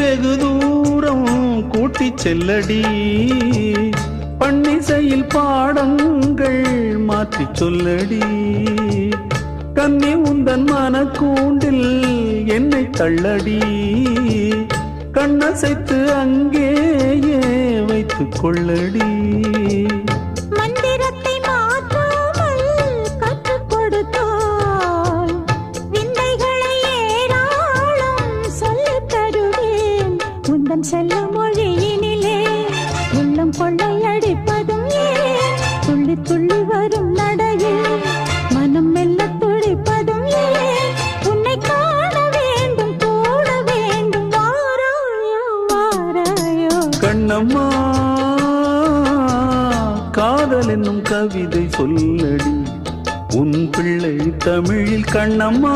வெகு தூரம் கூட்டி செல்லடி பன்னிசையில் பாடங்கள் மாற்றி சொல்லடி கன்னி உந்தன் மனக்கூண்டில் என்னை தள்ளடி கண்ணசைத்து அங்கேயே வைத்துக் கொள்ளடி மந்திரத்தை மாற்றாமல் கற்றுக் கொடுத்தால் விந்தைகளை ஏராளம் சொல்லித் தருவேன் உந்தன் செல்ல மொழியினிலே உள்ளம் கொள்ளையடிப்பதும் ஏன் துள்ளி துள்ளி வரும் நடையில் மனம் மெல்ல துடிப்பதும் ஏன் உன்னை காண வேண்டும் கூட வேண்டும் வாராயோ வாராயோ கண்ணம்மா காதல் என்னும் கவிதை சொல்லடி உன் பிள்ளை தமிழில் கண்ணம்மா